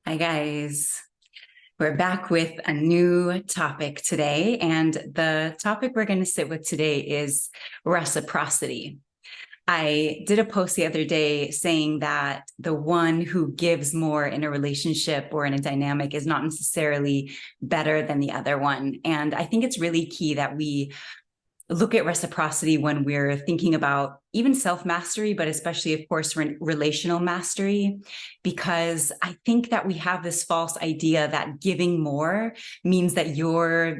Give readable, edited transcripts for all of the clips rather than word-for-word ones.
Hi, guys. We're back with a new topic today. And the topic we're going to sit with today is reciprocity. I did a post the other day saying that the one who gives more in a relationship or in a dynamic is not necessarily better than the other one. And I think it's really key that we look at reciprocity when we're thinking about even self-mastery, but especially, of course, relational mastery, because I think that we have this false idea that giving more means that you're,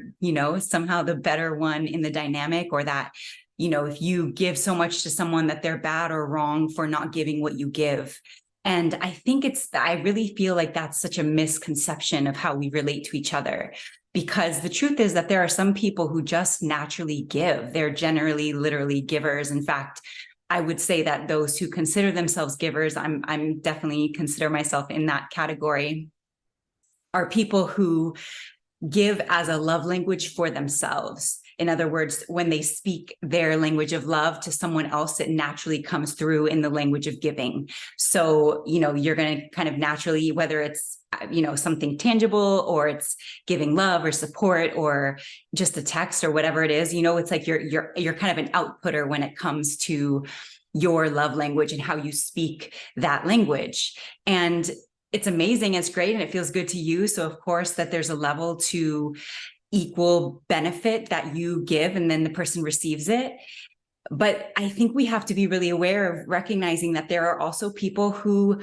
somehow the better one in the dynamic, or that, if you give so much to someone that they're bad or wrong for not giving what you give. And I really feel like that's such a misconception of how we relate to each other. Because the truth is that there are some people who just naturally give. They're generally, literally givers. In fact, I would say that those who consider themselves givers, I'm definitely consider myself in that category, are people who give as a love language for themselves. In other words, when they speak their language of love to someone else, it naturally comes through in the language of giving. So, you're going to kind of naturally, whether it's, something tangible, or it's giving love or support, or just a text or whatever it is, it's like you're kind of an outputter when it comes to your love language and how you speak that language. And it's amazing. It's great. And it feels good to you. So of course that there's a level to equal benefit that you give and then the person receives it. But I think we have to be really aware of recognizing that there are also people who,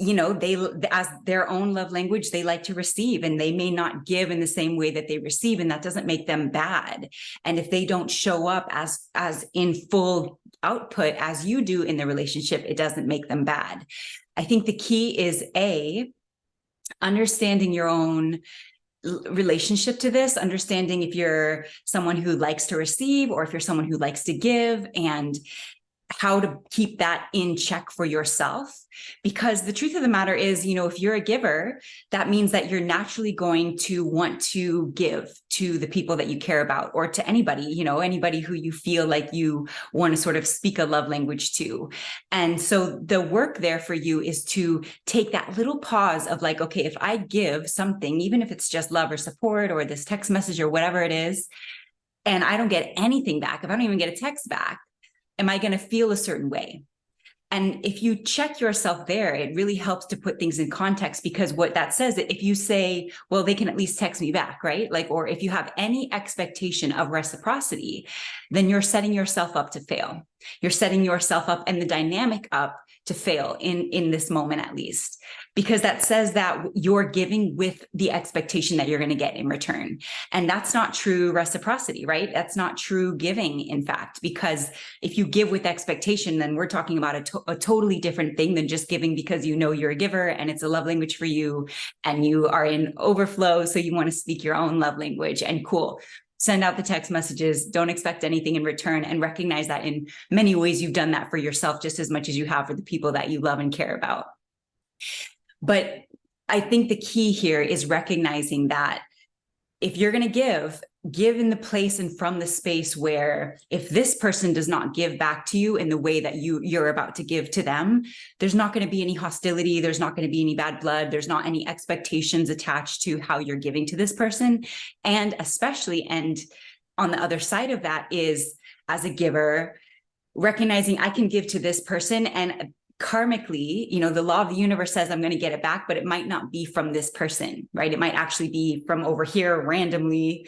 they, as their own love language, they like to receive, and they may not give in the same way that they receive. And that doesn't make them bad. And if they don't show up as in full output as you do in the relationship, it doesn't make them bad. I think the key is understanding your own relationship to this, understanding if you're someone who likes to receive or if you're someone who likes to give, and how to keep that in check for yourself. Because the truth of the matter is, if you're a giver, that means that you're naturally going to want to give to the people that you care about, or to anybody, anybody who you feel like you want to sort of speak a love language to. And so the work there for you is to take that little pause of like, okay, if I give something, even if it's just love or support or this text message or whatever it is, and I don't get anything back, if I don't even get a text back, am I going to feel a certain way? And if you check yourself there, it really helps to put things in context, because what that says, if you say, well, they can at least text me back, right? Like, or if you have any expectation of reciprocity, then you're setting yourself up to fail. You're setting yourself up and the dynamic up to fail in this moment, at least, because that says that you're giving with the expectation that you're going to get in return. And that's not true reciprocity, right? That's not true giving, in fact, because if you give with expectation, then we're talking about a totally different thing than just giving because you're a giver and it's a love language for you and you are in overflow. So you want to speak your own love language, and cool. Send out the text messages, don't expect anything in return, and recognize that in many ways you've done that for yourself just as much as you have for the people that you love and care about. But I think the key here is recognizing that if you're going to give in the place and from the space where, if this person does not give back to you in the way that you're about to give to them, there's not going to be any hostility. There's not going to be any bad blood. There's not any expectations attached to how you're giving to this person. And especially, and on the other side of that is, as a giver, recognizing I can give to this person, and karmically, the law of the universe says I'm going to get it back, but it might not be from this person, right? It might actually be from over here randomly,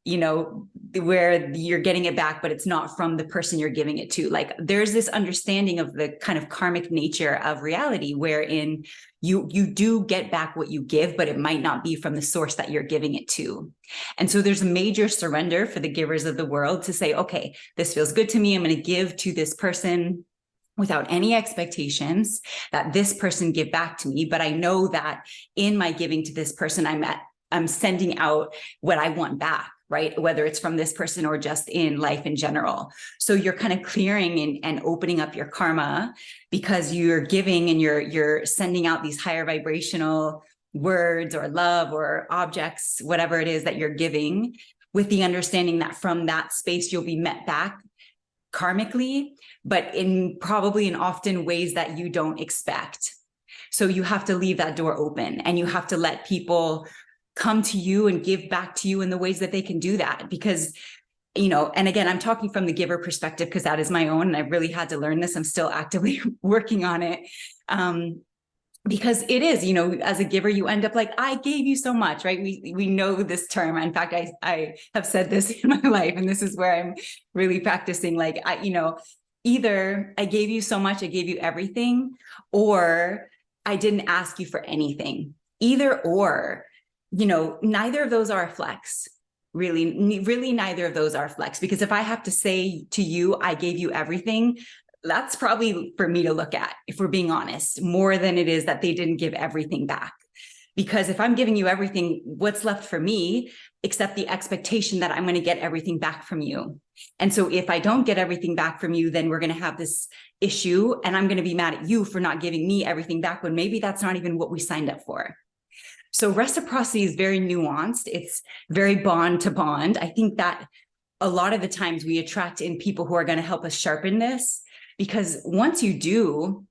where you're getting it back, but it's not from the person you're giving it to. Like, there's this understanding of the kind of karmic nature of reality, wherein you do get back what you give, but it might not be from the source that you're giving it to. And so there's a major surrender for the givers of the world to say, okay, this feels good to me. I'm going to give to this person without any expectations that this person give back to me. But I know that in my giving to this person, I'm sending out what I want back, right? Whether it's from this person or just in life in general. So you're kind of clearing and opening up your karma, because you're giving and you're sending out these higher vibrational words or love or objects, whatever it is that you're giving, with the understanding that from that space, you'll be met back karmically, but in often ways that you don't expect. So you have to leave that door open, and you have to let people come to you and give back to you in the ways that they can do that. Because, and again, I'm talking from the giver perspective because that is my own, and I've really had to learn this. I'm still actively working on it. Because it is, as a giver, you end up like, I gave you so much, right? We know this term. In fact, I have said this in my life, and this is where I'm really practicing. Like, either I gave you so much, I gave you everything, or I didn't ask you for anything. Either or, neither of those are a flex. Really, neither of those are flex. Because if I have to say to you, I gave you everything, that's probably for me to look at, if we're being honest, more than it is that they didn't give everything back. Because if I'm giving you everything, what's left for me except the expectation that I'm going to get everything back from you? And so if I don't get everything back from you, then we're going to have this issue, and I'm going to be mad at you for not giving me everything back when maybe that's not even what we signed up for. So reciprocity is very nuanced. It's very bond to bond. I think that a lot of the times we attract in people who are going to help us sharpen this, because once you do,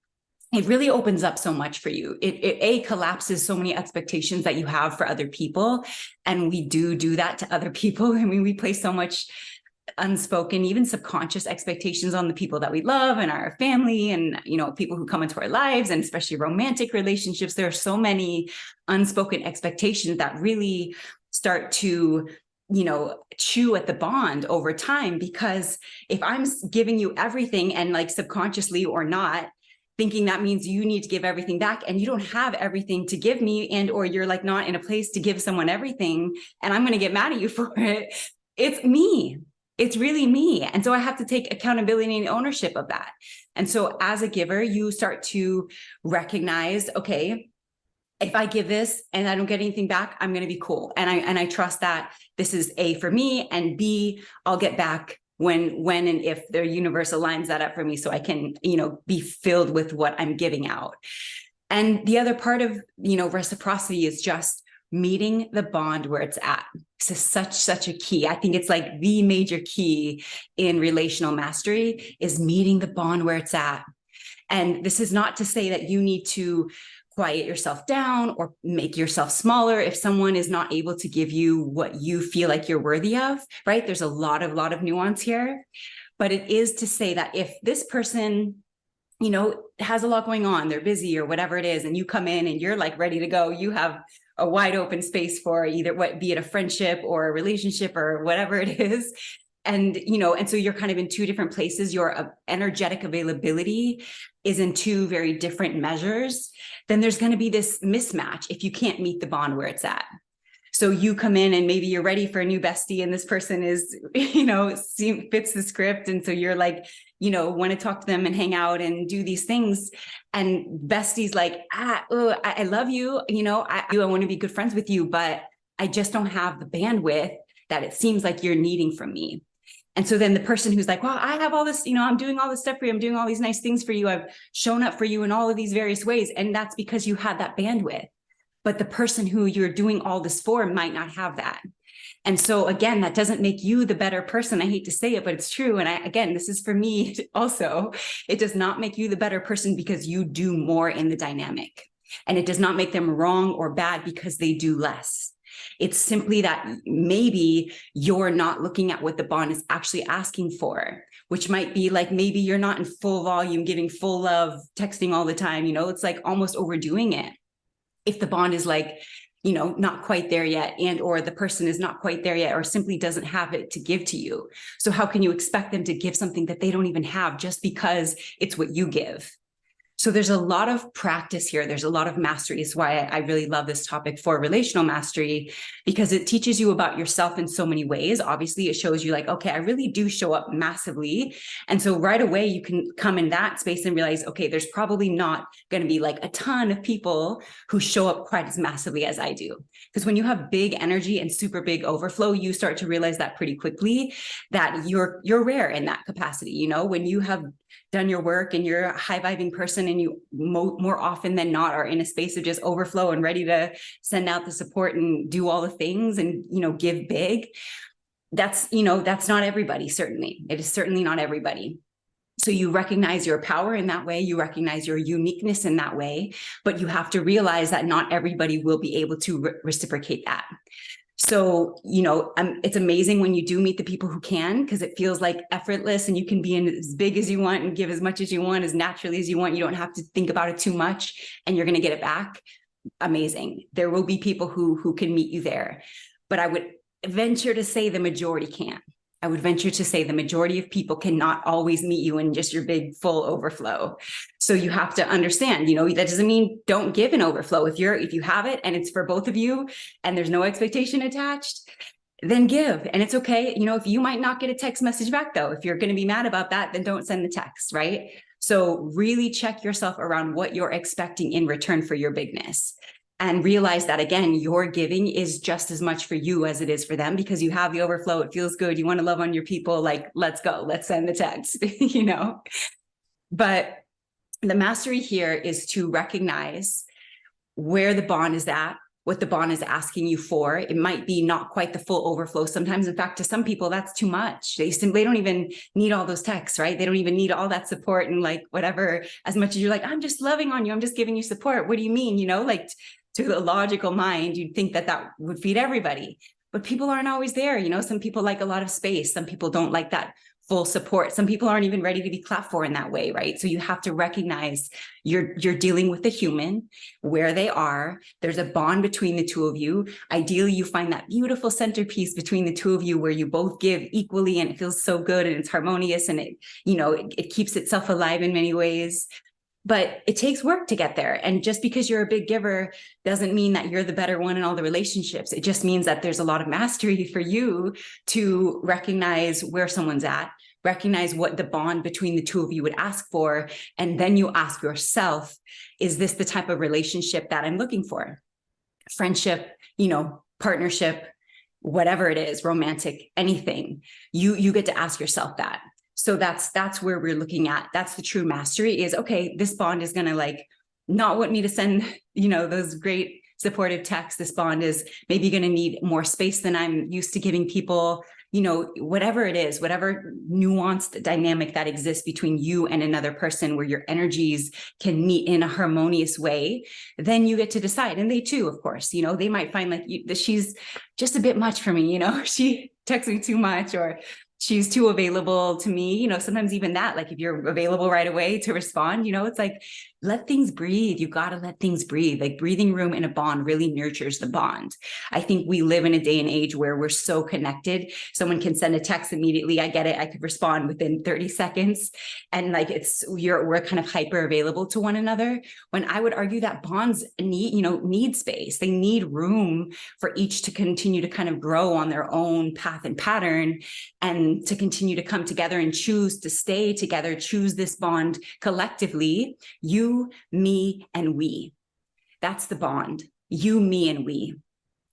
it really opens up so much for you. It collapses so many expectations that you have for other people. And we do that to other people. I mean, we place so much unspoken, even subconscious expectations on the people that we love and our family, and, people who come into our lives, and especially romantic relationships. There are so many unspoken expectations that really start to chew at the bond over time. Because if I'm giving you everything, and like subconsciously or not, thinking that means you need to give everything back, and you don't have everything to give me, and or you're like not in a place to give someone everything, and I'm going to get mad at you for it. It's me. It's really me. And so I have to take accountability and ownership of that. And so as a giver, you start to recognize, okay, if I give this and I don't get anything back, I'm going to be cool. And I trust that this is A, for me, and B, I'll get back when and if the universe aligns that up for me, so I can, be filled with what I'm giving out. And the other part of, reciprocity is just meeting the bond where it's at. This is such a key. I think it's like the major key in relational mastery, is meeting the bond where it's at. And this is not to say that you need to quiet yourself down or make yourself smaller if someone is not able to give you what you feel like you're worthy of, right? There's a lot of nuance here, but it is to say that if this person, has a lot going on, they're busy or whatever it is, and you come in and you're like ready to go, you have a wide open space for either be it a friendship or a relationship or whatever it is. And, and so you're kind of in two different places. Your energetic availability is in two very different measures. Then there's going to be this mismatch if you can't meet the bond where it's at. So you come in and maybe you're ready for a new bestie, and this person is, fits the script. And so you're like, want to talk to them and hang out and do these things. And bestie's like, I love you. I want to be good friends with you, but I just don't have the bandwidth that it seems like you're needing from me. And so then the person who's like, well, I have all this, I'm doing all this stuff for you. I'm doing all these nice things for you. I've shown up for you in all of these various ways. And that's because you had that bandwidth. But the person who you're doing all this for might not have that. And so again, that doesn't make you the better person. I hate to say it, but it's true. And again, this is for me also. It does not make you the better person because you do more in the dynamic. And it does not make them wrong or bad because they do less. It's simply that maybe you're not looking at what the bond is actually asking for, which might be like, maybe you're not in full volume, giving full love, texting all the time. It's like almost overdoing it. If the bond is like, not quite there yet, and or the person is not quite there yet, or simply doesn't have it to give to you. So how can you expect them to give something that they don't even have just because it's what you give? So there's a lot of practice here. There's a lot of mastery. It's why I really love this topic for relational mastery, because it teaches you about yourself in so many ways. Obviously, it shows you like, okay, I really do show up massively. And so right away, you can come in that space and realize, okay, there's probably not going to be like a ton of people who show up quite as massively as I do. Because when you have big energy and super big overflow, you start to realize that pretty quickly that you're rare in that capacity. When you have done your work and you're a high vibing person, and you more often than not are in a space of just overflow and ready to send out the support and do all the things and, give big. That's not everybody. Certainly. It is certainly not everybody. So you recognize your power in that way, you recognize your uniqueness in that way, but you have to realize that not everybody will be able to reciprocate that. So, it's amazing when you do meet the people who can, because it feels like effortless and you can be in as big as you want and give as much as you want, as naturally as you want. You don't have to think about it too much and you're going to get it back. Amazing. There will be people who can meet you there. But I would venture to say the majority can't. I would venture to say the majority of people cannot always meet you in just your big full overflow. So you have to understand, that doesn't mean don't give an overflow. If you have it and it's for both of you and there's no expectation attached, then give. And it's okay. If you might not get a text message back though, if you're going to be mad about that, then don't send the text, right? So really check yourself around what you're expecting in return for your bigness. And realize that, again, your giving is just as much for you as it is for them, because you have the overflow. It feels good. You want to love on your people. Like, let's go. Let's send the text, But the mastery here is to recognize where the bond is at, what the bond is asking you for. It might be not quite the full overflow. Sometimes, in fact, to some people, that's too much. They don't even need all those texts, right? They don't even need all that support and like whatever, as much as you're like, I'm just loving on you. I'm just giving you support. What do you mean? To the logical mind, you'd think that would feed everybody, but people aren't always there. Some people like a lot of space. Some people don't like that full support. Some people aren't even ready to be clapped for in that way, right? So you have to recognize you're dealing with the human where they are. There's a bond between the two of you. Ideally, you find that beautiful centerpiece between the two of you where you both give equally and it feels so good and it's harmonious and it keeps itself alive in many ways. But it takes work to get there. And just because you're a big giver doesn't mean that you're the better one in all the relationships. It just means that there's a lot of mastery for you to recognize where someone's at, recognize what the bond between the two of you would ask for. And then you ask yourself, is this the type of relationship that I'm looking for? Friendship, partnership, whatever it is, romantic, anything. You get to ask yourself that. So that's where we're looking at. That's the true mastery is, okay, this bond is going to not want me to send, those great supportive texts. This bond is maybe going to need more space than I'm used to giving people, whatever it is, whatever nuanced dynamic that exists between you and another person where your energies can meet in a harmonious way, then you get to decide. And they too, of course, they might find that she's just a bit much for me, she texts me too much, or she's too available to me, sometimes even that, if you're available right away to respond, it's like, let things breathe. You got to let things breathe. Breathing room in a bond really nurtures the bond. I think we live in a day and age where we're so connected. Someone can send a text immediately. I get it. I could respond within 30 seconds. And we're kind of hyper available to one another. When I would argue that bonds need space. They need room for each to continue to kind of grow on their own path and pattern, and to continue to come together and choose to stay together, choose this bond collectively. You, me, and we. That's the bond. You, me, and we.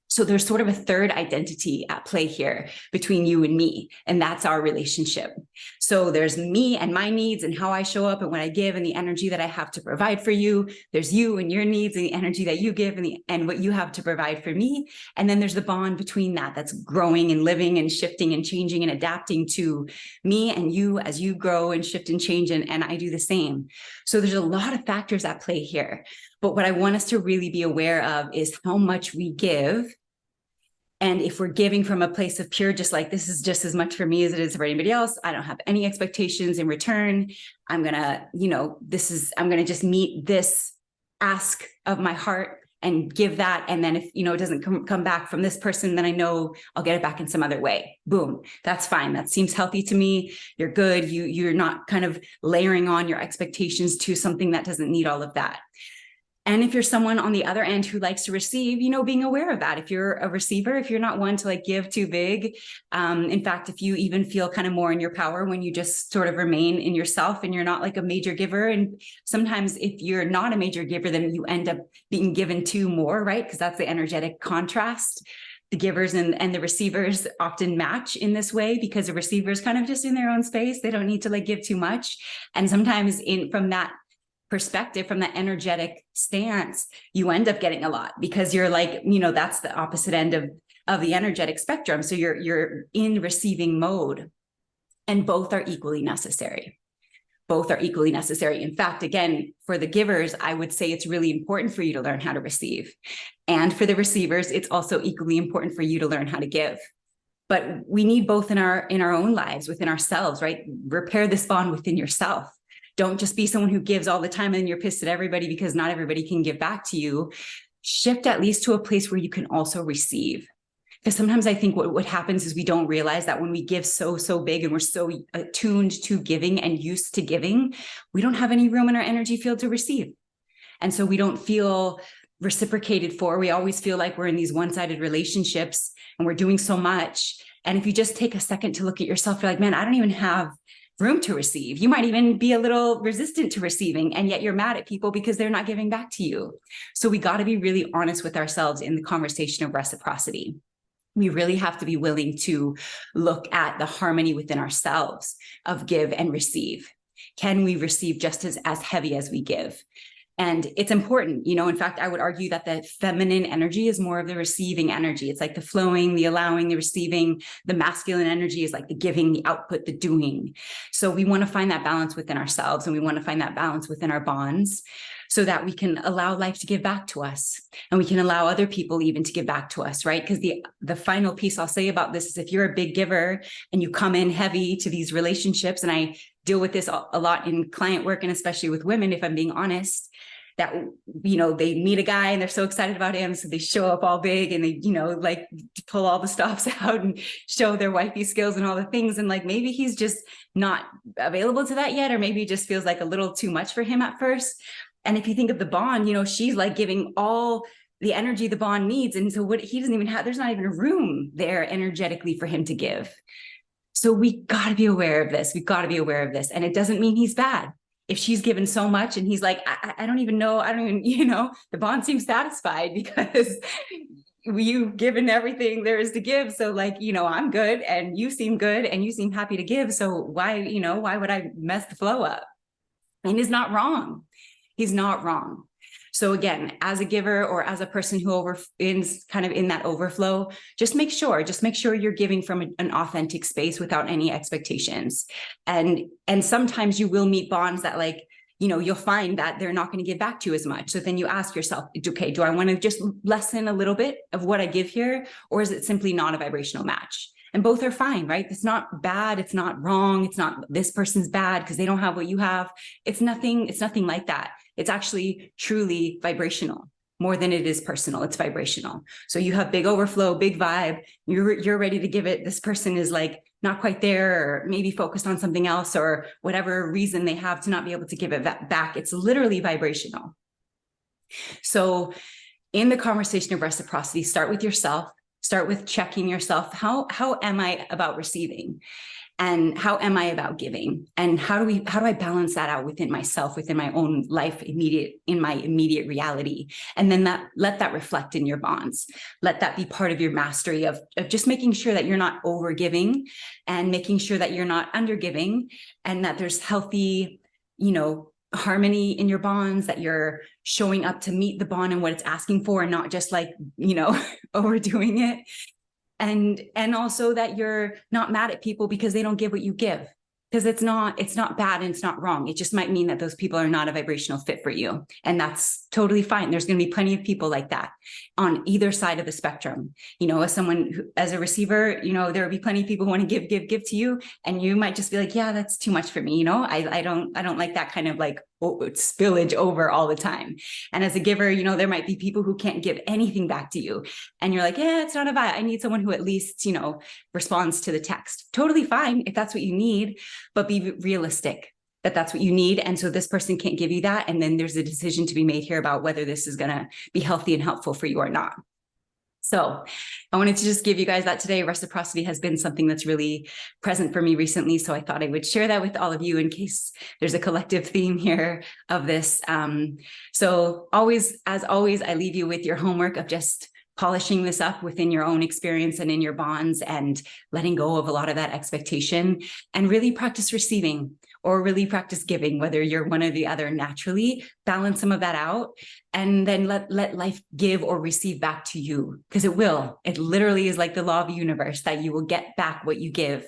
So there's sort of a third identity at play here between you and me, and that's our relationship. So there's me and my needs and how I show up and what I give and the energy that I have to provide for you. There's you and your needs and the energy that you give and what you have to provide for me. And then there's the bond between that's growing and living and shifting and changing and adapting to me and you as you grow and shift and change, and I do the same. So there's a lot of factors at play here. But what I want us to really be aware of is how much we give. And if we're giving from a place of pure, just like, this is just as much for me as it is for anybody else, I don't have any expectations in return. I'm going to, I'm going to just meet this ask of my heart and give that. And then if, it doesn't come back from this person, then I know I'll get it back in some other way. Boom. That's fine. That seems healthy to me. You're good. You're not kind of layering on your expectations to something that doesn't need all of that. And if you're someone on the other end who likes to receive, being aware of that. If you're a receiver, if you're not one to give too big, in fact, if you even feel kind of more in your power when you just sort of remain in yourself and you're not a major giver. And sometimes if you're not a major giver, then you end up being given to more, right? Because that's the energetic contrast. The givers and the receivers often match in this way, because the receiver is kind of just in their own space. They don't need to give too much. And sometimes from that perspective, from that energetic stance, you end up getting a lot, because you're that's the opposite end of the energetic spectrum. So you're in receiving mode, and both are equally necessary. both are equally necessary. In fact, again, for the givers, I would say it's really important for you to learn how to receive. And for the receivers, it's also equally important for you to learn how to give. But we need both in our own lives, within ourselves, right? Repair this bond within yourself. Don't just be someone who gives all the time and then you're pissed at everybody because not everybody can give back to you. Shift at least to a place where you can also receive. Because sometimes I think what happens is we don't realize that when we give so big and we're so attuned to giving and used to giving, we don't have any room in our energy field to receive. And so we don't feel reciprocated for. We always feel like we're in these one-sided relationships and we're doing so much. And if you just take a second to look at yourself, you're like, man, I don't even have room to receive. You might even be a little resistant to receiving, and yet you're mad at people because they're not giving back to you. So we got to be really honest with ourselves in the conversation of reciprocity. We really have to be willing to look at the harmony within ourselves of give and receive. Can we receive just as heavy as we give? And it's important, in fact, I would argue that the feminine energy is more of the receiving energy. It's like the flowing, the allowing, the receiving. The masculine energy is like the giving, the output, the doing. So we want to find that balance within ourselves, and we want to find that balance within our bonds so that we can allow life to give back to us, and we can allow other people even to give back to us, right? Because the final piece I'll say about this is, if you're a big giver and you come in heavy to these relationships, and I deal with this a lot in client work, and especially with women, if I'm being honest, that, they meet a guy and they're so excited about him. So they show up all big and they, like pull all the stops out and show their wifey skills and all the things. And like, maybe he's just not available to that yet, or maybe it just feels like a little too much for him at first. And if you think of the bond, she's like giving all the energy the bond needs. And so what he doesn't even have, there's not even a room there energetically for him to give. So we got to be aware of this. We've got to be aware of this. And it doesn't mean he's bad. If she's given so much and he's like, I don't even know, the bond seems satisfied because you've given everything there is to give. So like, I'm good and you seem good and you seem happy to give. So why would I mess the flow up? And he's not wrong. He's not wrong. So again, as a giver or as a person who is kind of in that overflow, just make sure you're giving from an authentic space without any expectations. And sometimes you will meet bonds that you'll find that they're not going to give back to you as much. So then you ask yourself, okay, do I want to just lessen a little bit of what I give here? Or is it simply not a vibrational match? And both are fine, right? It's not bad. It's not wrong. It's not this person's bad because they don't have what you have. It's nothing like that. It's actually truly vibrational more than it is personal. It's vibrational. So you have big overflow, big vibe. You're ready to give it. This person is like not quite there, or maybe focused on something else, or whatever reason they have to not be able to give it back. It's literally vibrational. So in the conversation of reciprocity, start with yourself. Start with checking yourself. How am I about receiving? And how am I about giving? And how do I balance that out within myself, within my own life, in my immediate reality? And then let that reflect in your bonds. Let that be part of your mastery of just making sure that you're not over giving, and making sure that you're not under giving, and that there's healthy, harmony in your bonds, that you're showing up to meet the bond and what it's asking for, and not just overdoing it. And also that you're not mad at people because they don't give what you give, because it's not bad and it's not wrong. It just might mean that those people are not a vibrational fit for you. And that's totally fine. There's going to be plenty of people like that on either side of the spectrum. As a receiver, there will be plenty of people who want to give to you. And you might just be like, yeah, that's too much for me. I don't like that kind of spillage over all the time. And as a giver, there might be people who can't give anything back to you. And you're like, yeah, it's not a vibe. I need someone who at least, responds to the text. Totally fine if that's what you need, but be realistic that that's what you need. And so this person can't give you that. And then there's a decision to be made here about whether this is going to be healthy and helpful for you or not. So I wanted to just give you guys that today. Reciprocity has been something that's really present for me recently. So I thought I would share that with all of you in case there's a collective theme here of this. So as always, I leave you with your homework of just polishing this up within your own experience and in your bonds, and letting go of a lot of that expectation, and really practice receiving, or really practice giving, whether you're one or the other. Naturally balance some of that out, and then let life give or receive back to you, because it literally is like the law of the universe that you will get back what you give.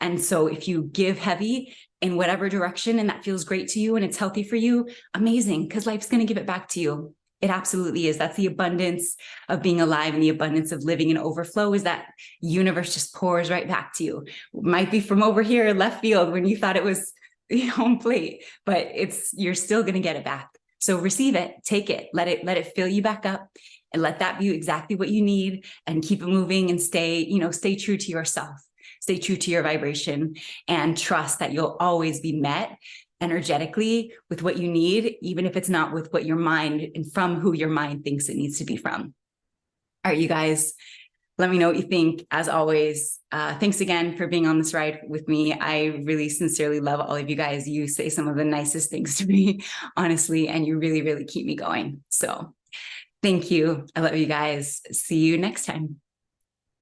And so if you give heavy in whatever direction and that feels great to you and it's healthy for you, amazing, because life's going to give it back to you. It absolutely is. That's the abundance of being alive and the abundance of living in overflow, is that universe just pours right back to you. Might be from over here, left field, when you thought it was home plate, but you're still going to get it back. So receive it, take it, let it fill you back up, and let that be exactly what you need, and keep it moving, and stay true to yourself, stay true to your vibration, and trust that you'll always be met energetically with what you need, even if it's not with what your mind and from who your mind thinks it needs to be from. All right, you guys, let me know what you think. As always, thanks again for being on this ride with me. I really sincerely love all of you guys. You say some of the nicest things to me, honestly, and you really, really keep me going. So thank you. I love you guys. See you next time.